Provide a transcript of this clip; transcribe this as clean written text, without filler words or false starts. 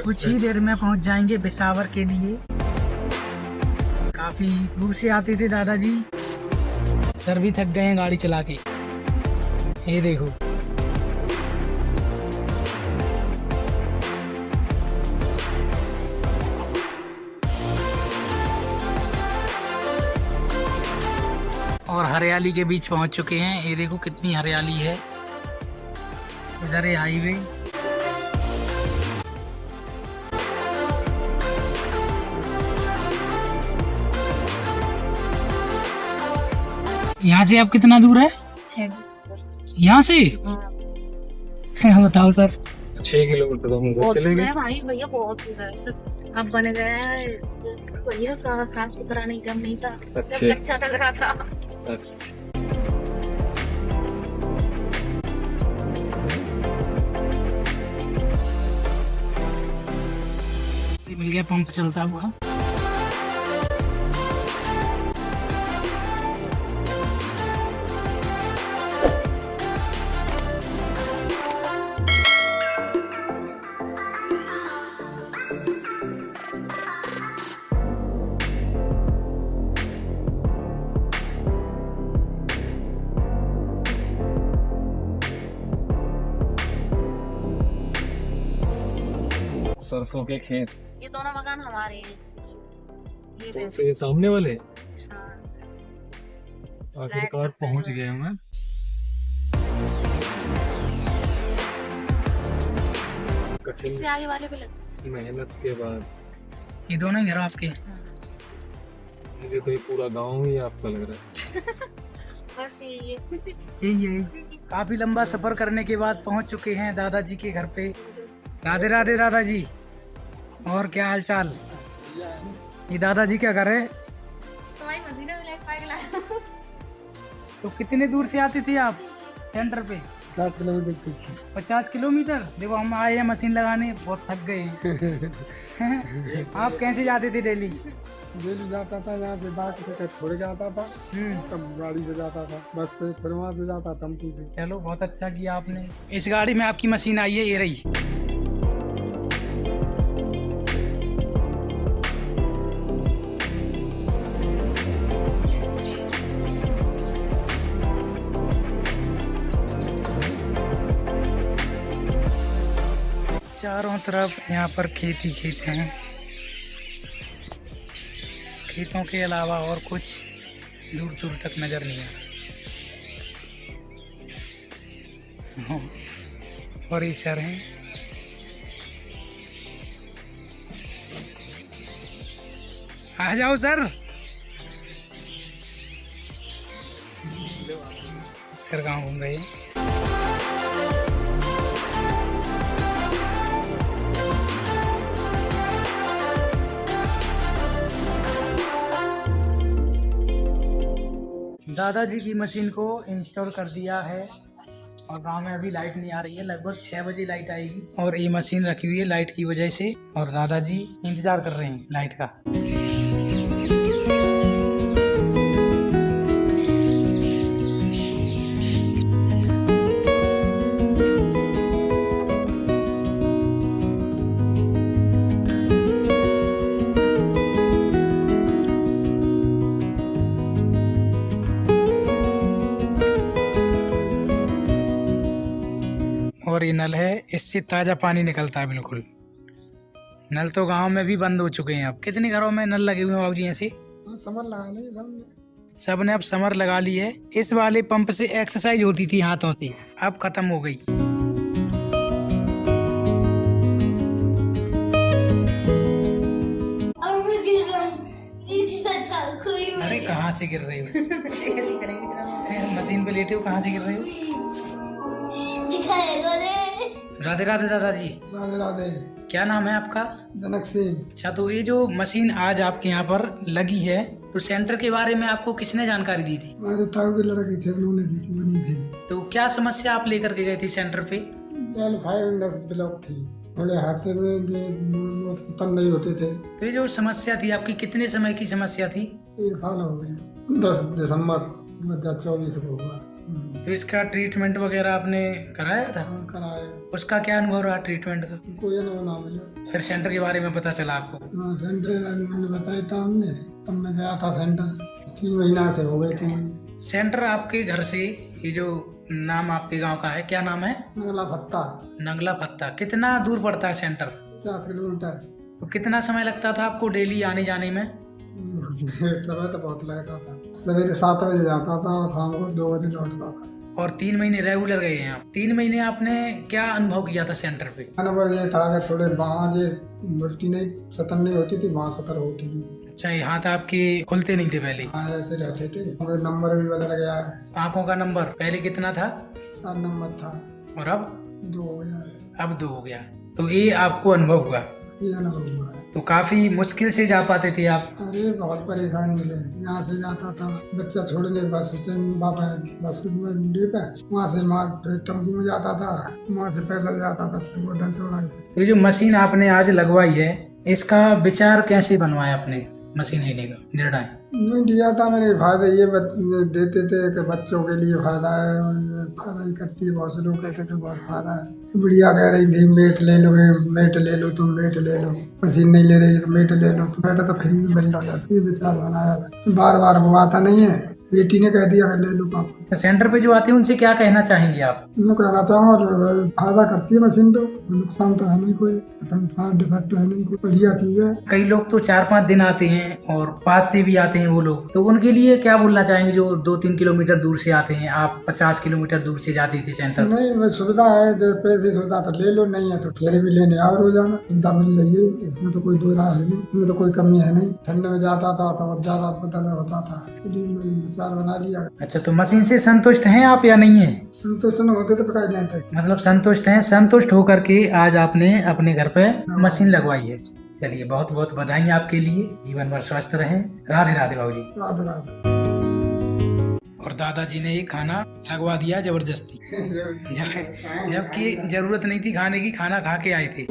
कुछ ही देर में पहुंच जाएंगे बिसावर के लिए। काफी दूर से आते थे दादाजी, सर भी थक गए हैं गाड़ी चला के। ये देखो और हरियाली के बीच पहुंच चुके हैं। ये देखो कितनी हरियाली है। इधर है हाईवे। यहाँ से आप कितना दूर है? 6 यहाँ से बताओ सर। 6 किलोमीटर हम उधर चलेंगे भाई भैया, बहुत दूर है सब। अब बन गया है भैया, साफ सुथरा नहीं, जब नहीं था जब अच्छा लग रहा था। अच्छा मिल गया पंप चलता हुआ। सरसों के खेत, ये दोनों मकान हमारे हैं। ये तो ये सामने वाले हाँ। आखिरकार पहुंच गए हम। इससे आगे वाले पे लग। मेहनत के बाद ये दोनों घर आपके? मुझे तो ये पूरा गांव ही आपका लग रहा है। बस ये यही काफी लंबा सफर करने के बाद पहुंच चुके हैं दादाजी के घर पे। राधे राधे दादाजी, और क्या हाल चाल? ये दादाजी क्या कर रहे? तुम्हारी मशीन में ब्लैक पाइप लाया। तो कितने दूर से आते थे आप सेंटर पे? 50 किलोमीटर। 50 किलोमीटर? देखो हम आए हैं मशीन लगाने, बहुत थक गए हैं। आप कैसे जाते थे डेली? डेली जाता था, यहाँ से बात करके छोड़ के आता था, तब गाड़ी से जाता था, बस से, फिर वहाँ से जाता टेम्पू से। चलो बहुत अच्छा किया आपने। इस गाड़ी में आपकी मशीन आई है, ये रही। चारों तरफ यहाँ पर खेत ही खेत हैं। खेतों के अलावा और कुछ दूर दूर तक नजर नहीं आ रहा। और ये सर हैं। आ जाओ सर। सर कहाँ घूम रहे हैं? दादाजी की मशीन को इंस्टॉल कर दिया है और गांव में अभी लाइट नहीं आ रही है। लगभग 6 बजे लाइट आएगी और ये मशीन रखी हुई है लाइट की वजह से, और दादाजी इंतजार कर रहे हैं लाइट का। और ये नल है, इससे ताजा पानी निकलता है बिल्कुल। नल तो गांव में भी बंद हो चुके हैं। अब कितने घरों में नल लगे हुए हैं बाबूजी? ऐसे समर लगा लिए सबने। सबने अब समर लगा ली है। इस वाले पंप से एक्सरसाइज होती थी हाथों से, अब खत्म हो गई। अरे कहाँ से गिर रही हो? मशीन पे लेटे हो, कहाँ से गिर रही हो? राधे राधे दादाजी। राधे राधे। क्या नाम है आपका? जनक सिंह। अच्छा, तो ये जो मशीन आज आपके यहाँ पर लगी है, तो सेंटर के बारे में आपको किसने जानकारी दी थी? मेरे ताऊ के लड़के थे, उन्होंने दी थी बनी थी। तो क्या समस्या आप लेकर के गए थे सेंटर पे? ब्लॉक थी, थोड़े हाथे में तन नहीं होते थे। तो ये जो समस्या थी आपकी, कितने समय की समस्या थी? 1 साल हो गए, 10 दिसंबर 2024 को हुआ। तो इसका ट्रीटमेंट वगैरह आपने कराया था? हाँ, कराए। उसका क्या अनुभव रहा ट्रीटमेंट का? कोई अनुभव ना मिले। फिर सेंटर के बारे में पता चला आपको? हाँ, सेंटर मैंने बताया था हमने, तब मैं गया था सेंटर। 3 महीना से हो गए थे मुझे। सेंटर आपके घर से, ये जो नाम आपके गांव का है, क्या नाम है? नगला फत्ता। नंगला फत्ता। कितना दूर पड़ता है सेंटर? 50 किलोमीटर। तो कितना समय लगता था आपको डेली आने जाने में? समय तो बहुत लगता था। सवेरे 7 बजे जाता था और शाम को 2 बजे लौटता था। और 3 महीने रेगुलर गए हैं आप। 3 महीने आपने क्या अनुभव किया था सेंटर पे? अनुभव ये था कि थोड़े बाँह जो मुश्किल नहीं सतन नहीं होती थी, बाँह सतर होती थी। अच्छा, ये हाथ आपके खुलते नहीं थे पहले? हाँ, ऐसे रहते थे। और नंबर भी बदल गया है। आंखों का नंबर पहले कितना था? 7 नंबर था, और अब? 2 हो गया है। अब 2 हो गया। तो ये आपको अनुभव हुआ? ये अनुभव हुआ है। तो काफी मुश्किल से जा पाते थे आप? अरे बहुत परेशान मिले। यहाँ से जाता था बच्चा छोड़ने बस स्टैंड, बाबा बस पे, वहाँ से माँ फिर टेम्पो में जाता था, वहाँ से पैदल जाता था गोदन चौड़ाई से। तो ये जो मशीन आपने आज लगवाई है, इसका विचार कैसे बनवाया आपने मशीन लेने का निर्णय? नहीं दिया था मैंने, फायदा ये देते थे कि बच्चों के लिए फायदा है, और ये फायदा ही करती है। बहुत से लोग कहते थे बहुत फायदा है। बुढ़िया कह रही थी मेट ले लो, मेट ले लो, तुम मेट ले लो, मशीन नहीं ले रही तो मेट ले लो, तो मेट तो फ्री में मिल जाता। ये विचार बनाया था। बार बार वो आता नहीं है, बेटी ने कह दिया ले लो पापा। तो सेंटर पे जो आते हैं उनसे क्या कहना चाहेंगे आप? मैं कहना चाहूँगा फायदा करती है मशीन, तो नुकसान तो है नहीं, कोई साइड इफेक्ट है नहीं, कोई बढ़िया चीज है। कई लोग तो 4-5 दिन आते हैं और पास से भी आते हैं वो लोग, तो उनके लिए क्या बोलना चाहेंगे जो 2-3 किलोमीटर दूर से आते हैं? आप 50 किलोमीटर दूर से जाती थी सेंटर। नहीं, वो सुविधा है, जो पैसे सुविधा तो ले लो, नहीं है तो फिर भी लेने आओ रोजाना, सुविधा मिल रही है, इसमें तो कोई दो राय है नहीं, इसमें तो कोई कमी है नहीं। ठंड में जाता था तो और ज्यादा बदल होता था, इसलिए मैंने विचार बना लिया। अच्छा, तो मशीन से संतुष्ट हैं आप या नहीं है? संतुष्ट न होते तो पकाए जाते। मतलब संतुष्ट हैं। संतुष्ट होकर के आज आपने अपने घर पे मशीन लगवाई है। चलिए, बहुत बहुत बधाई आपके लिए। जीवन भर स्वस्थ रहें। राधे राधे बाबूजी। राधे राधे। और दादाजी ने ये खाना लगवा दिया जबरदस्ती, जबकि जरूरत नहीं थी खाने की, खाना खा के आए थे।